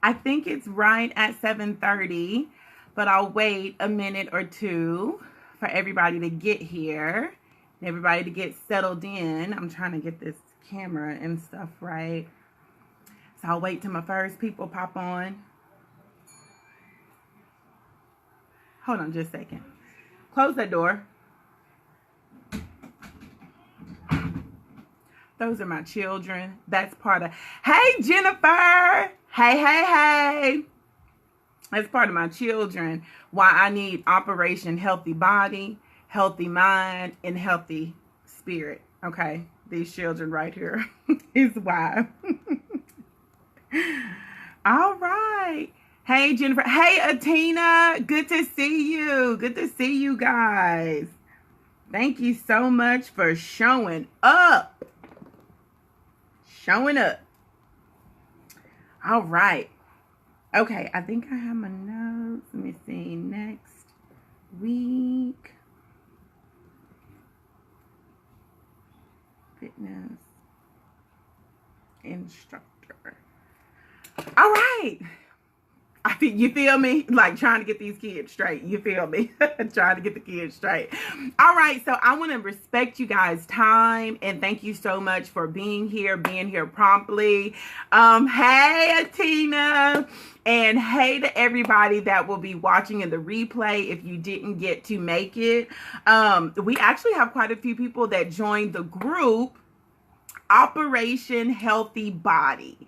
I think it's right at 7:30, but I'll wait a minute or two for everybody to get here and everybody to get settled in. I'm trying to get this camera and stuff right. So I'll wait till my first people pop on. Hold on just a second. Close that door. Those are my children. That's part of... Hey, Jennifer. Hey. That's part of my children. Why I need Operation Healthy Body, Healthy Mind, and Healthy Spirit. Okay? These children right here is why. All right. Hey, Jennifer. Hey, Atina. Good to see you. Good to see you guys. Thank you so much for showing up. Showing up. All right. Okay, I think I have my notes. Let me see. Next week. Fitness instructor. All right. You feel me? Like trying to get these kids straight. You feel me? Trying to get the kids straight. All right. So I want to respect you guys' time and thank you so much for being here promptly. Hey, Atina. And hey to everybody that will be watching in the replay if you didn't get to make it. We actually have quite a few people that joined the group Operation Healthy Body.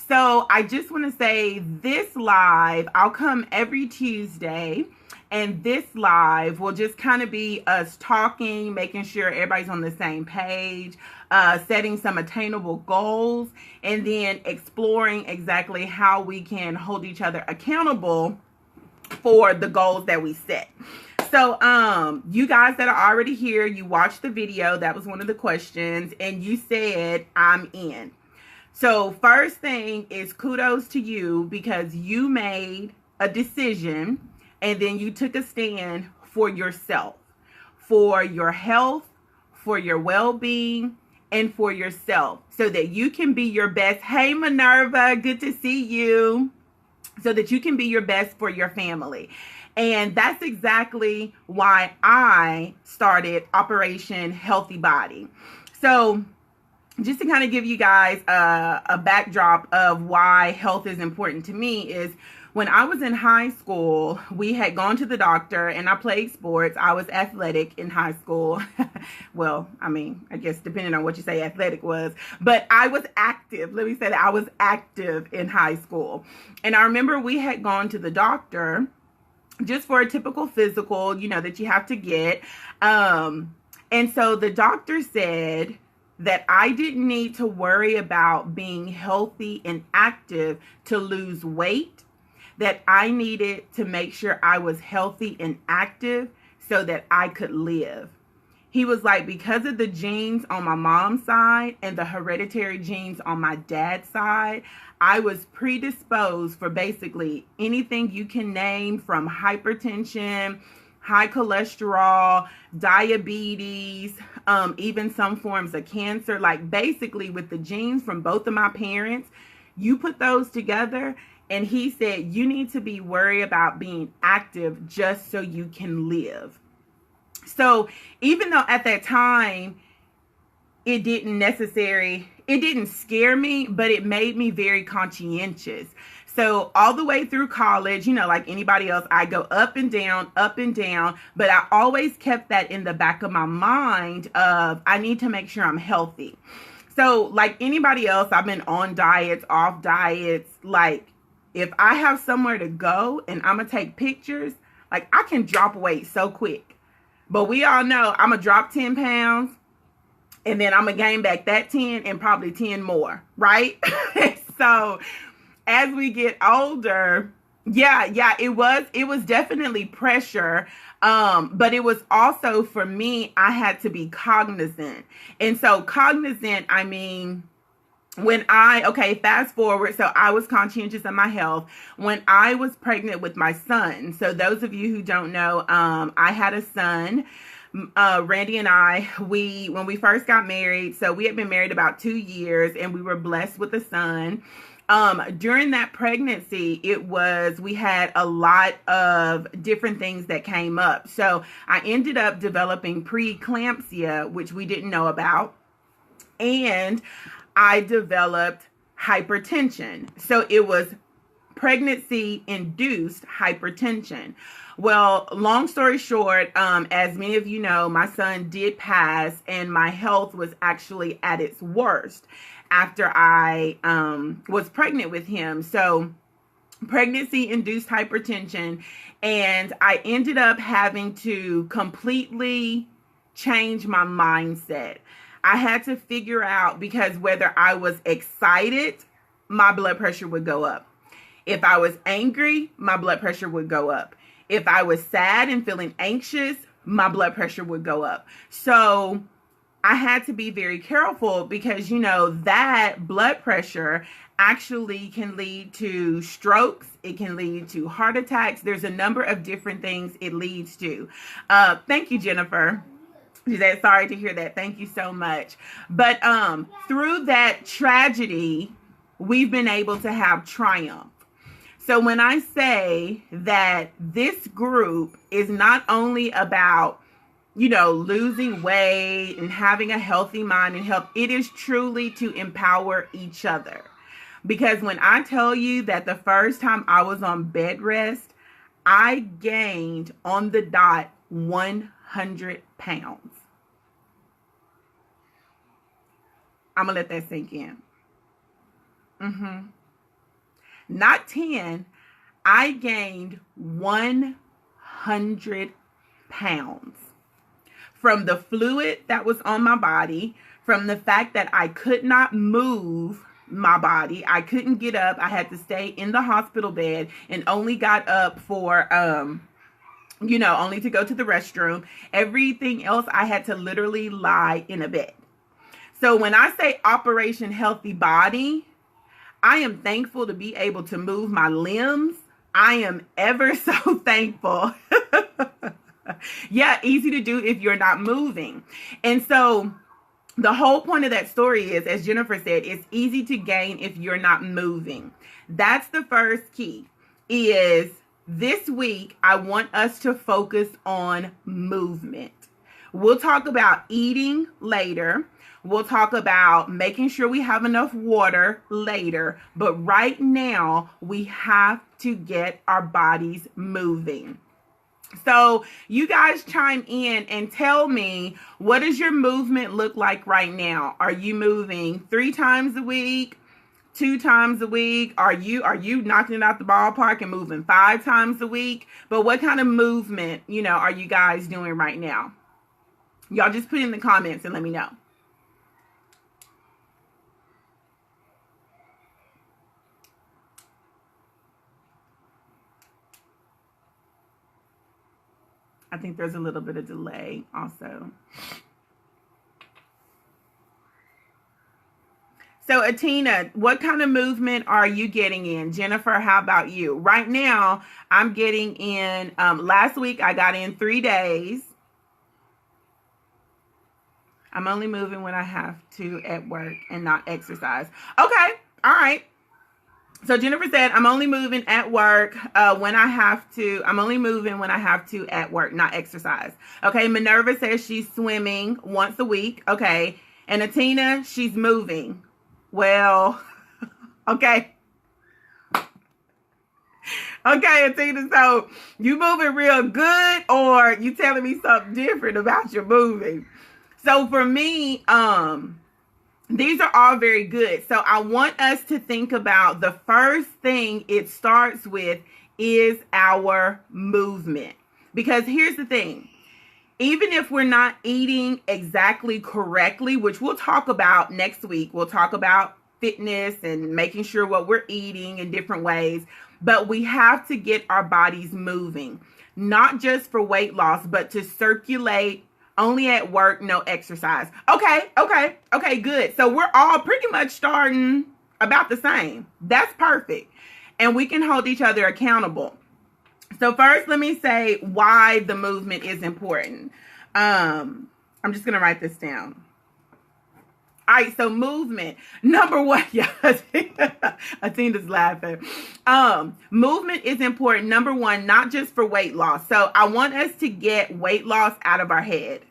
So I just want to say this live, I'll come every Tuesday, and this live will just kind of be us talking, making sure everybody's on the same page, setting some attainable goals, and then exploring exactly how we can hold each other accountable for the goals that we set. So, you guys that are already here, you watched the video. That was one of the questions, and you said, I'm in. So, first thing is kudos to you because you made a decision and then you took a stand for yourself, for your health, for your well-being, and for yourself so that you can be your best. Hey, Minerva, good to see you. So that you can be your best for your family. And that's exactly why I started Operation Healthy Body. So just to kind of give you guys a backdrop of why health is important to me is when I was in high school, we had gone to the doctor and I played sports. I was athletic in high school. Well, I mean, I guess depending on what you say athletic was, but I was active. Let me say that I was active in high school. And I remember we had gone to the doctor just for a typical physical, you know, that you have to get. And so the doctor said that I didn't need to worry about being healthy and active to lose weight, that I needed to make sure I was healthy and active so that I could live. He was like, because of the genes on my mom's side and the hereditary genes on my dad's side, I was predisposed for basically anything you can name, from hypertension, high cholesterol, diabetes, even some forms of cancer. Like basically with the genes from both of my parents, you put those together. And he said, you need to be worried about being active just so you can live. So even though at that time, it didn't scare me, but it made me very conscientious. So all the way through college, you know, like anybody else, I go up and down, but I always kept that in the back of my mind of I need to make sure I'm healthy. So like anybody else, I've been on diets, off diets. Like if I have somewhere to go and I'm going to take pictures, like I can drop weight so quick. But we all know I'm going to drop 10 pounds and then I'm going to gain back that 10 and probably 10 more, right? So as we get older, it was definitely pressure. But it was also, for me, I had to be cognizant. And so cognizant, I mean, fast forward. So I was conscientious of my health when I was pregnant with my son. So those of you who don't know, I had a son, Randy and I, when we first got married, so we had been married about 2 years and we were blessed with a son. During that pregnancy, we had a lot of different things that came up. So I ended up developing preeclampsia, which we didn't know about. And I developed hypertension. So it was pregnancy-induced hypertension. Well, long story short, as many of you know, my son did pass, and my health was actually at its worst after I was pregnant with him. So pregnancy-induced hypertension, and I ended up having to completely change my mindset. I had to figure out, because whether I was excited, my blood pressure would go up. If I was angry, my blood pressure would go up. If I was sad and feeling anxious, my blood pressure would go up. So I had to be very careful, because, you know, that blood pressure actually can lead to strokes. It can lead to heart attacks. There's a number of different things it leads to. Thank you, Jennifer. She said, sorry to hear that. Thank you so much. But through that tragedy, we've been able to have triumph. So when I say that this group is not only about, you know, losing weight and having a healthy mind and health, it is truly to empower each other. Because when I tell you that the first time I was on bed rest, I gained on the dot 100 pounds. I'm going to let that sink in. Not 10. I gained 100 pounds from the fluid that was on my body, from the fact that I could not move my body. I couldn't get up. I had to stay in the hospital bed and only got up for, you know, only to go to the restroom. Everything else, I had to literally lie in a bed. So when I say Operation Healthy Body, I am thankful to be able to move my limbs. I am ever so thankful. Yeah, easy to do if you're not moving. And so the whole point of that story is, as Jennifer said, it's easy to gain if you're not moving. That's the first key. Is this week, I want us to focus on movement. We'll talk about eating later. We'll talk about making sure we have enough water later. But right now, we have to get our bodies moving. So you guys chime in and tell me, what does your movement look like right now? Are you moving 3 times a week, 2 times a week? Are you knocking it out the ballpark and moving 5 times a week? But what kind of movement, you know, are you guys doing right now? Y'all just put in the comments and let me know. I think there's a little bit of delay also. So Atina, what kind of movement are you getting in? Jennifer, how about you? Right now, I'm getting in, last week I got in 3 days. I'm only moving when I have to at work and not exercise. Okay, all right. So Jennifer said, I'm only moving at work when I have to. I'm only moving when I have to at work, not exercise. Okay, Minerva says she's swimming once a week. Okay, and Atina, she's moving. Well, okay. Okay, Atina, so you moving real good, or you telling me something different about your moving? So for me, these are all very good. So I want us to think about the first thing it starts with is our movement. Because here's the thing. Even if we're not eating exactly correctly, which we'll talk about next week, we'll talk about fitness and making sure what we're eating in different ways. But we have to get our bodies moving, not just for weight loss, but to circulate. Only at work, no exercise. Okay, good. So we're all pretty much starting about the same. That's perfect. And we can hold each other accountable. So first, let me say why the movement is important. I'm just going to write this down. All right, so movement. Number one, yeah, Atina's laughing. Movement is important. Number one, not just for weight loss. So I want us to get weight loss out of our head.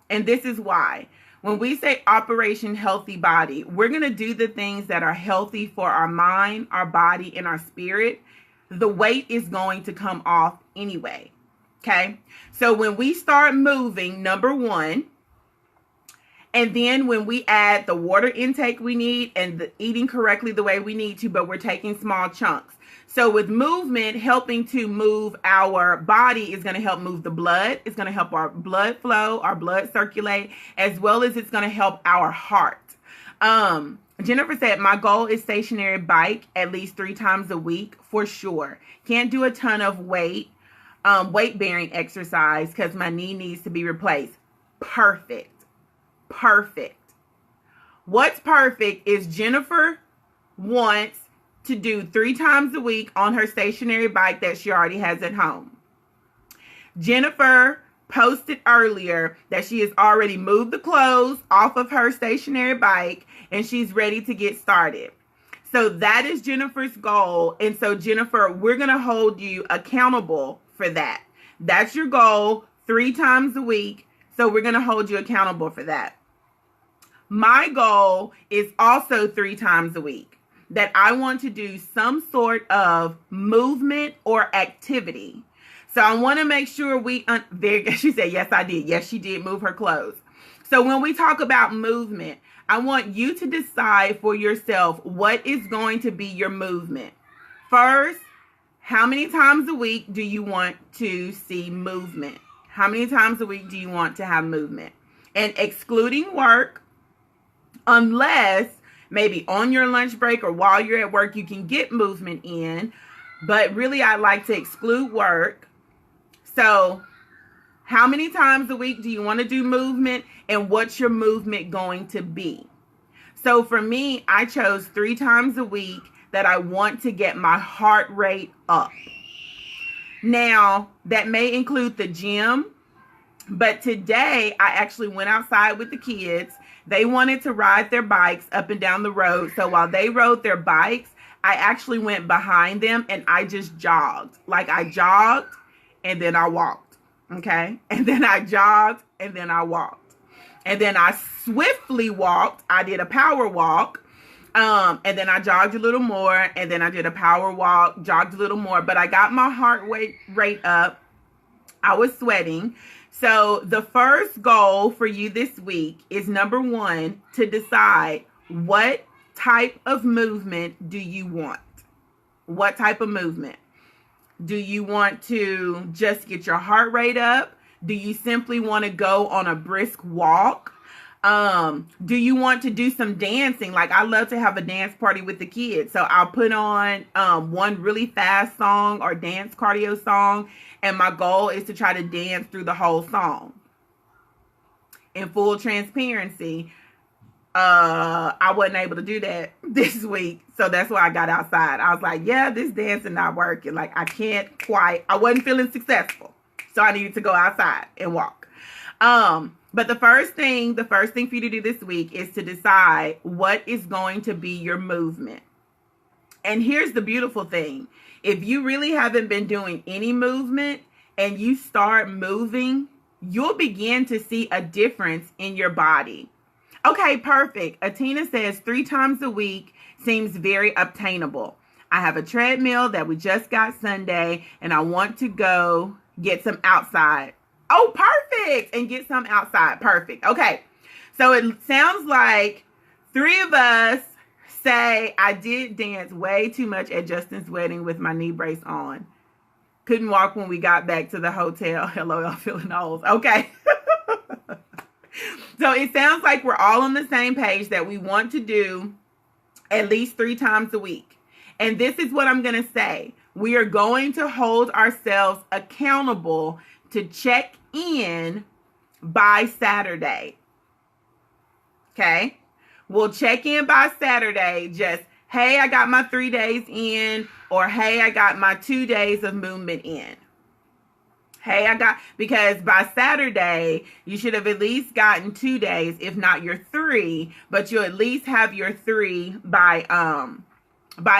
And this is why. When we say Operation Healthy Body, we're going to do the things that are healthy for our mind, our body, and our spirit. The weight is going to come off anyway. Okay? So when we start moving, number one, and then when we add the water intake we need and the eating correctly the way we need to, but we're taking small chunks. So with movement, helping to move our body is going to help move the blood. It's going to help our blood flow, our blood circulate, as well as it's going to help our heart. Jennifer said, my goal is stationary bike at least 3 times a week for sure. Can't do a ton of weight bearing exercise because my knee needs to be replaced. Perfect. What's perfect is Jennifer wants to do 3 times a week on her stationary bike that she already has at home. Jennifer posted earlier that she has already moved the clothes off of her stationary bike and she's ready to get started. So that is Jennifer's goal. And so Jennifer, we're going to hold you accountable for that. That's your goal, 3 times a week. So we're going to hold you accountable for that. My goal is also 3 times a week, that I want to do some sort of movement or activity. So I want to make sure she said, yes, I did. Yes, she did move her clothes. So when we talk about movement, I want you to decide for yourself what is going to be your movement. First, how many times a week do you want to see movement? How many times a week do you want to have movement? And excluding work, unless maybe on your lunch break or while you're at work, you can get movement in. But really, I like to exclude work. So how many times a week do you want to do movement? And what's your movement going to be? So for me, I chose 3 times a week that I want to get my heart rate up. Now, that may include the gym. But today, I actually went outside with the kids. They wanted to ride their bikes up and down the road. So while they rode their bikes, I actually went behind them and I just jogged. Like I jogged and then I walked. Okay. And then I jogged and then I walked. And then I swiftly walked. I did a power walk. And then I jogged a little more. And then I did a power walk, jogged a little more. But I got my heart rate up. I was sweating. So the first goal for you this week is, number one, to decide what type of movement do you want? What type of movement? Do you want to just get your heart rate up? Do you simply want to go on a brisk walk? Do you want to do some dancing? Like I love to have a dance party with the kids. So I'll put on one really fast song or dance cardio song. And my goal is to try to dance through the whole song. In full transparency, I wasn't able to do that this week. So that's why I got outside. I was like, yeah, this dancing not working. Like I wasn't feeling successful. So I needed to go outside and walk. But the first thing for you to do this week is to decide what is going to be your movement. And here's the beautiful thing. If you really haven't been doing any movement and you start moving, you'll begin to see a difference in your body. Okay, perfect. Atina says 3 times a week seems very obtainable. I have a treadmill that we just got Sunday and I want to go get some outside. Oh, perfect. And get some outside. Perfect. Okay. So it sounds like 3 of us say I did dance way too much at Justin's wedding with my knee brace on. Couldn't walk when we got back to the hotel. LOL, feeling old. Okay. So it sounds like we're all on the same page that we want to do at least 3 times a week. And this is what I'm going to say. We are going to hold ourselves accountable to check in by Saturday. Okay? We'll check in by Saturday. Just, hey, I got my 3 days in, or hey, I got my 2 days of movement in. Hey, because by Saturday, you should have at least gotten 2 days, if not your 3, but you'll at least have your 3 by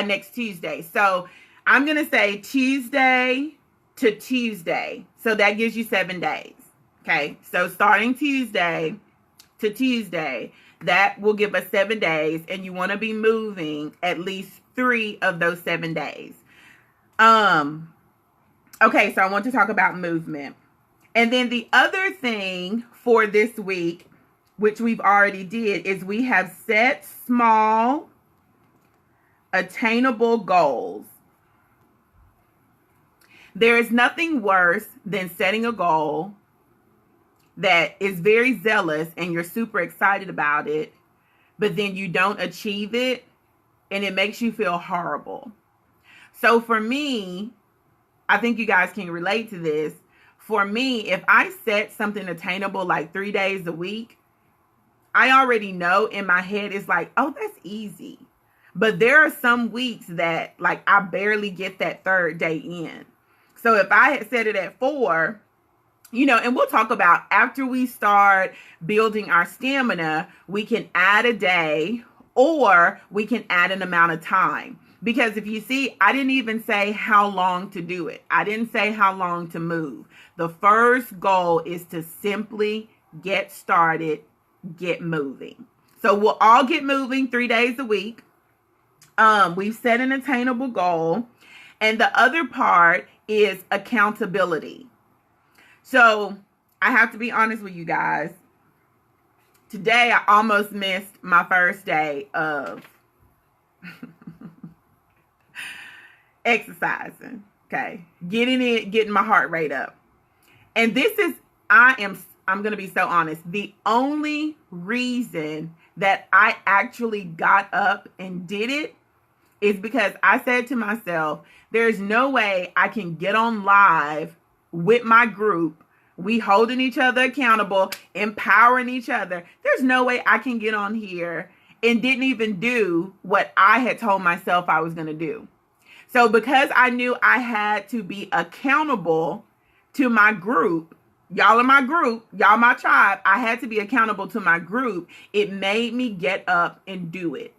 next Tuesday. So I'm going to say Tuesday to Tuesday. So that gives you 7 days. Okay. So starting Tuesday to Tuesday, that will give us 7 days, and you want to be moving at least 3 of those 7 days. Okay, so I want to talk about movement. And then the other thing for this week, which we've already did, is we have set small, attainable goals. There is nothing worse than setting a goal that is very zealous and you're super excited about it, but then you don't achieve it and it makes you feel horrible. So for me, I think you guys can relate to this. For me, if I set something attainable like 3 days a week, I already know in my head it's like, oh, that's easy. But there are some weeks that like I barely get that 3rd day in. So if I had set it at 4, and we'll talk about after we start building our stamina, we can add a day or we can add an amount of time. Because if you see, I didn't even say how long to do it. I didn't say how long to move. The first goal is to simply get started, get moving. So we'll all get moving 3 days a week. We've set an attainable goal. And the other part is accountability. So I have to be honest with you guys. Today, I almost missed my first day of exercising. Okay. Getting my heart rate up. And this is, I'm going to be so honest. The only reason that I actually got up and did it is because I said to myself, there's no way I can get on live with my group. We holding each other accountable, empowering each other. There's no way I can get on here and didn't even do what I had told myself I was going to do. So because I knew I had to be accountable to my group, y'all are my group, y'all my tribe, I had to be accountable to my group. It made me get up and do it.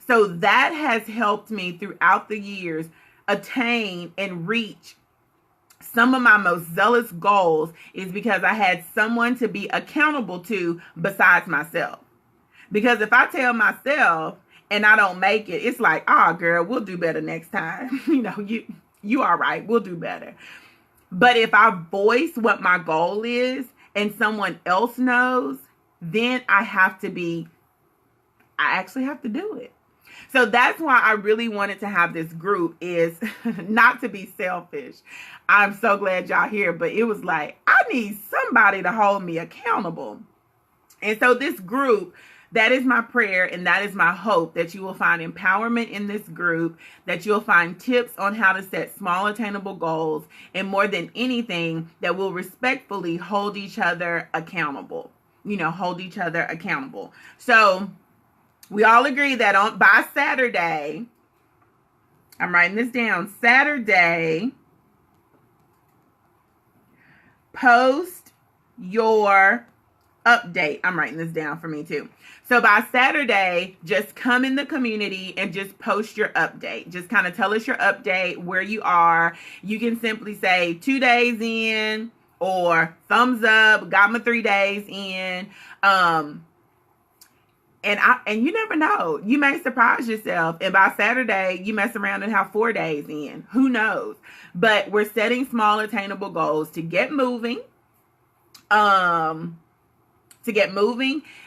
So that has helped me throughout the years attain and reach some of my most zealous goals, is because I had someone to be accountable to besides myself. Because if I tell myself and I don't make it, it's like, girl, we'll do better next time. You all right, we'll do better. But if I voice what my goal is and someone else knows, then I actually have to do it. So that's why I really wanted to have this group, is not to be selfish. I'm so glad y'all here, but it was like, I need somebody to hold me accountable. And so this group, that is my prayer and that is my hope, that you will find empowerment in this group, that you'll find tips on how to set small attainable goals, and more than anything, that will respectfully hold each other accountable. Hold each other accountable. So we all agree that by Saturday, I'm writing this down, Saturday, post your update. I'm writing this down for me too. So by Saturday, just come in the community and just post your update. Just kind of tell us your update, where you are. You can simply say 2 days in, or thumbs up, got my 3 days in. And you never know. You may surprise yourself. And by Saturday, you mess around and have 4 days in. Who knows? But we're setting small attainable goals to get moving.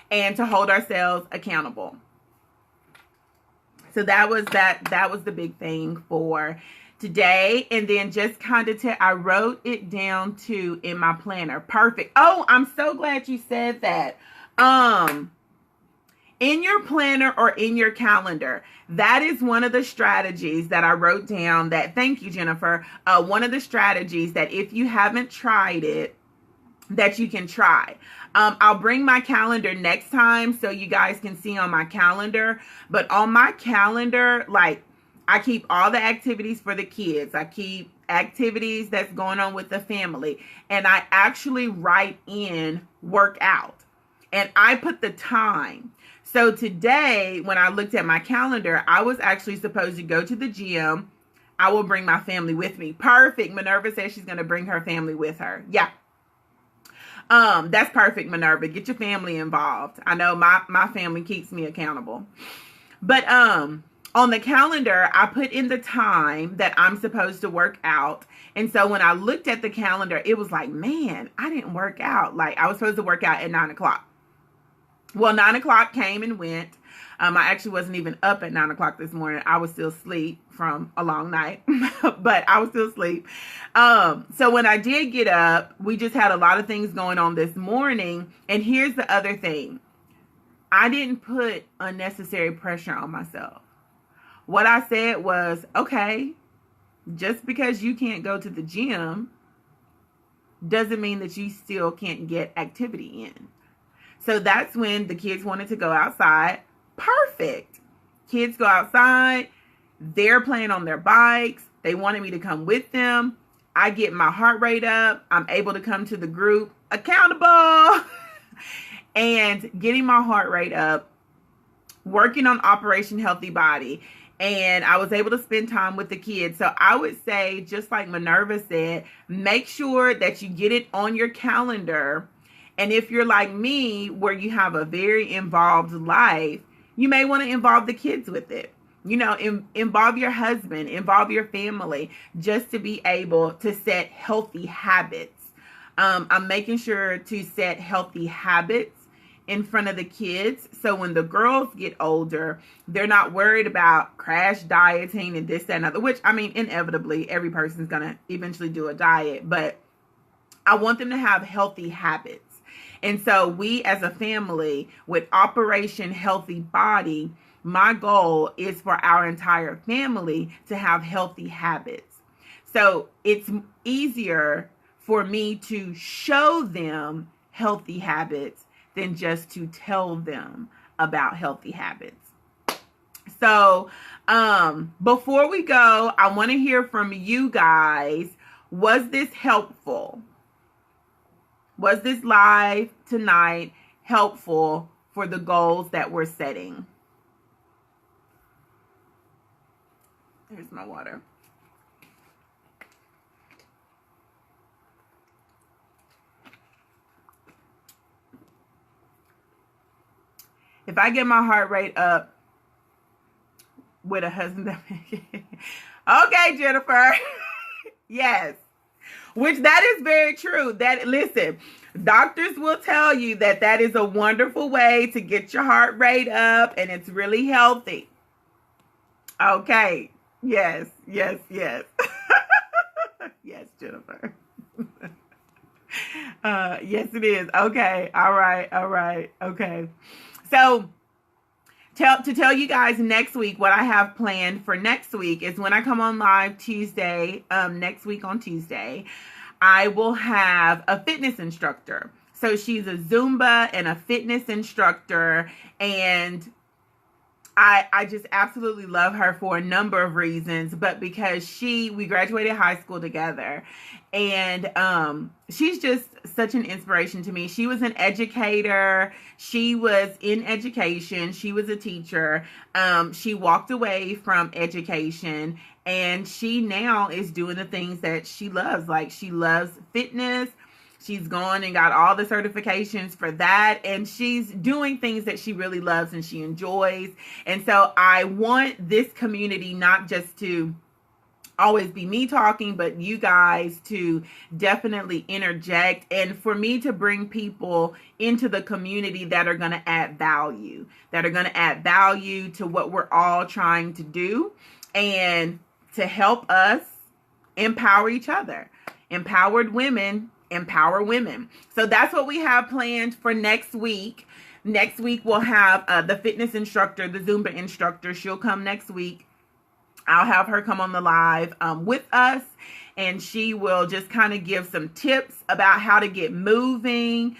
And to hold ourselves accountable. So that was the big thing for today. And then just kind of I wrote it down too in my planner. Perfect. Oh, I'm so glad you said that. In your planner or in your calendar, that is one of the strategies that I wrote down, that, thank you, Jennifer. One of the strategies that if you haven't tried it, that you can try. I'll bring my calendar next time so you guys can see on my calendar. But on my calendar, like, I keep all the activities for the kids. I keep activities that's going on with the family. And I actually write in workout. And I put the time. So today, when I looked at my calendar, I was actually supposed to go to the gym. I will bring my family with me. Perfect. Minerva says she's going to bring her family with her. Yeah. That's perfect, Minerva. Get your family involved. I know my family keeps me accountable. But on the calendar, I put in the time that I'm supposed to work out. And so when I looked at the calendar, it was like, man, I didn't work out. Like, I was supposed to work out at 9 o'clock. Well, 9 o'clock came and went. I actually wasn't even up at 9 o'clock this morning. I was still asleep from a long night, but I was still asleep. So when I did get up, we just had a lot of things going on this morning. And here's the other thing. I didn't put unnecessary pressure on myself. What I said was, okay, just because you can't go to the gym doesn't mean that you still can't get activity in. So that's when the kids wanted to go outside. Perfect. Kids go outside. They're playing on their bikes. They wanted me to come with them. I get my heart rate up. I'm able to come to the group accountable and getting my heart rate up, working on Operation Healthy Body. And I was able to spend time with the kids. So I would say, just like Minerva said, make sure that you get it on your calendar. And if you're like me, where you have a very involved life, you may want to involve the kids with it. You know, involve your husband, involve your family, just to be able to set healthy habits. I'm making sure to set healthy habits in front of the kids. So when the girls get older, they're not worried about crash dieting and this, that, and other, which, I mean, inevitably, every person's going to eventually do a diet. But I want them to have healthy habits. And so we as a family with Operation Healthy Body, my goal is for our entire family to have healthy habits. So it's easier for me to show them healthy habits than just to tell them about healthy habits. So before we go, I want to hear from you guys. Was this helpful? Was this live tonight helpful for the goals that we're setting? Here's my water. If I get my heart rate up with a husband, okay, Jennifer. Yes. Which that is very true. That, listen, doctors will tell you that that is a wonderful way to get your heart rate up, and it's really healthy. Okay. Yes, yes, yes. Yes, Jennifer. Yes, it is. Okay. All right. Okay. So to tell you guys next week, what I have planned for next week is when I come on live Tuesday, next week on Tuesday, I will have a fitness instructor. So she's a Zumba and a fitness instructor, and I just absolutely love her for a number of reasons, but because we graduated high school together, and she's just such an inspiration to me. She was an educator. She was in education. She was a teacher. She walked away from education, and she now is doing the things that she loves. Like, she loves fitness. She's gone and got all the certifications for that. And she's doing things that she really loves and she enjoys. And so I want this community not just to always be me talking, but you guys to definitely interject, and for me to bring people into the community that are going to add value, to what we're all trying to do, and to help us empower each other. Empowered women empower women. So that's what we have planned for next week. Next week we'll have the fitness instructor, the Zumba instructor. She'll come next week. I'll have her come on the live with us, and she will just kind of give some tips about how to get moving,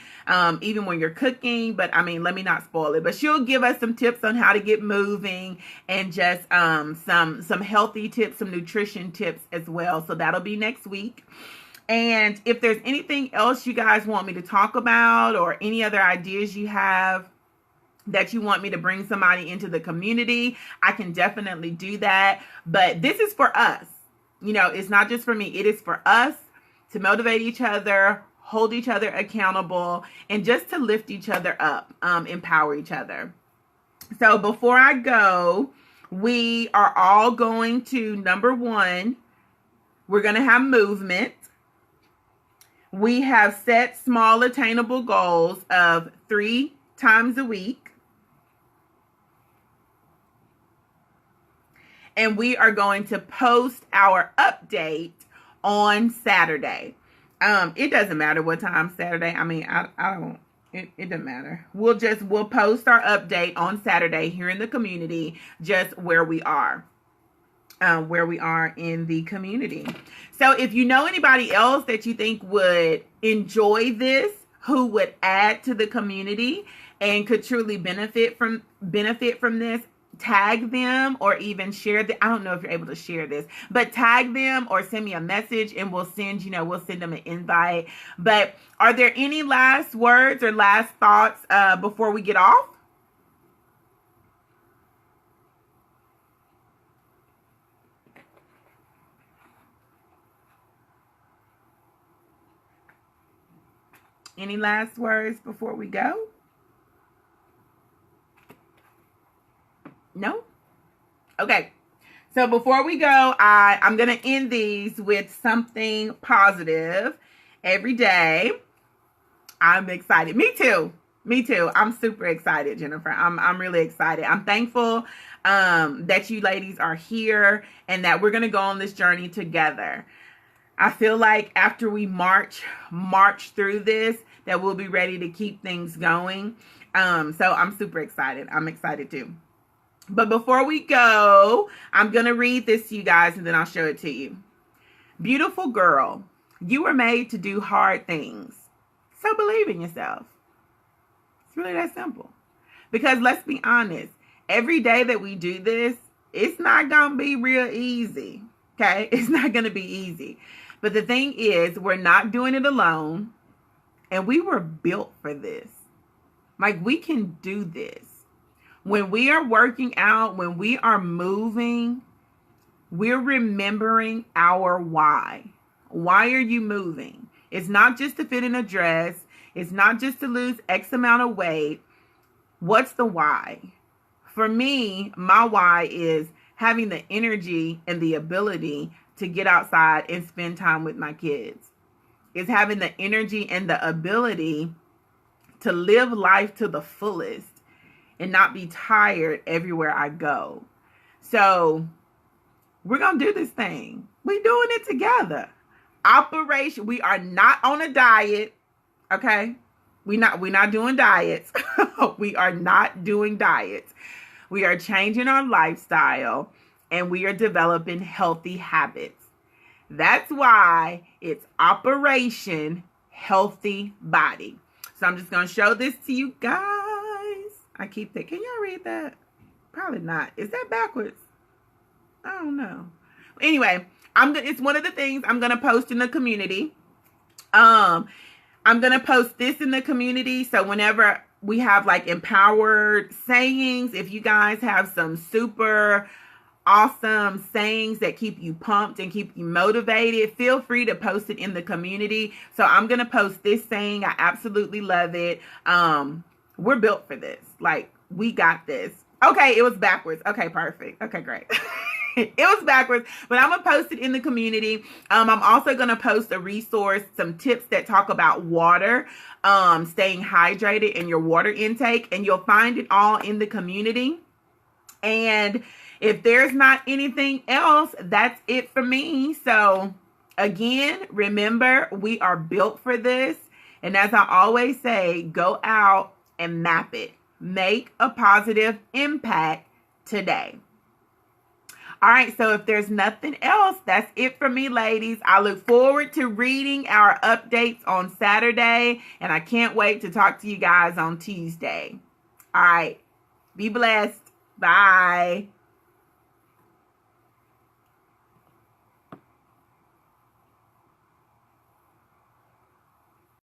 even when you're cooking. But I mean, let me not spoil it, but she'll give us some tips on how to get moving, and just some healthy tips, some nutrition tips as well. So that'll be next week. And if there's anything else you guys want me to talk about, or any other ideas you have that you want me to bring somebody into the community, I can definitely do that. But this is for us. You know, it's not just for me. It is for us to motivate each other, hold each other accountable, and just to lift each other up, empower each other. So before I go, we are all going to, number one, we're going to have movement. We have set small attainable goals of 3 times a week. And we are going to post our update on Saturday. It doesn't matter what time Saturday. I mean, I don't, it doesn't matter. We'll post our update on Saturday here in the community, just where we are in the community. So if you know anybody else that you think would enjoy this, who would add to the community and could truly benefit from this, tag them, or even share I don't know if you're able to share this, but tag them or send me a message, and we'll send them an invite. But are there any last words or last thoughts before we get off? Any last words before we go? No? Okay. So before we go, I'm going to end these with something positive every day. I'm excited. Me too. I'm super excited, Jennifer. I'm really excited. I'm thankful that you ladies are here and that we're going to go on this journey together. I feel like after we march through this, that we'll be ready to keep things going. So I'm super excited. I'm excited too. But before we go, I'm going to read this to you guys, and then I'll show it to you. Beautiful girl, you were made to do hard things. So believe in yourself. It's really that simple. Because let's be honest, every day that we do this, it's not going to be real easy. Okay? It's not going to be easy. But the thing is, we're not doing it alone. And we were built for this. Like, we can do this. When we are working out, when we are moving, we're remembering our why. Why are you moving? It's not just to fit in a dress. It's not just to lose X amount of weight. What's the why? For me, my why is having the energy and the ability to get outside and spend time with my kids. It's having the energy and the ability to live life to the fullest and not be tired everywhere I go. So we're going to do this thing. We're doing it together. Operation. We are not on a diet. Okay. We're not doing diets. We are not doing diets. We are changing our lifestyle, and we are developing healthy habits. That's why it's Operation Healthy Body. So I'm just going to show this to you guys. I keep thinking, can y'all read that? Probably not. Is that backwards? I don't know. Anyway, it's one of the things I'm going to post in the community. I'm going to post this in the community. So whenever we have like empowered sayings, if you guys have some super awesome sayings that keep you pumped and keep you motivated, feel free to post it in the community. So I'm going to post this saying. I absolutely love it. We're built for this. Like, we got this. Okay, it was backwards. Okay, perfect. Okay, great. It was backwards, but I'm going to post it in the community. I'm also going to post a resource, some tips that talk about water, staying hydrated and your water intake, and you'll find it all in the community. And if there's not anything else, that's it for me. So again, remember, we are built for this. And as I always say, go out and map it. Make a positive impact today. All right, so if there's nothing else, that's it for me, ladies. I look forward to reading our updates on Saturday, and I can't wait to talk to you guys on Tuesday. All right, be blessed. Bye.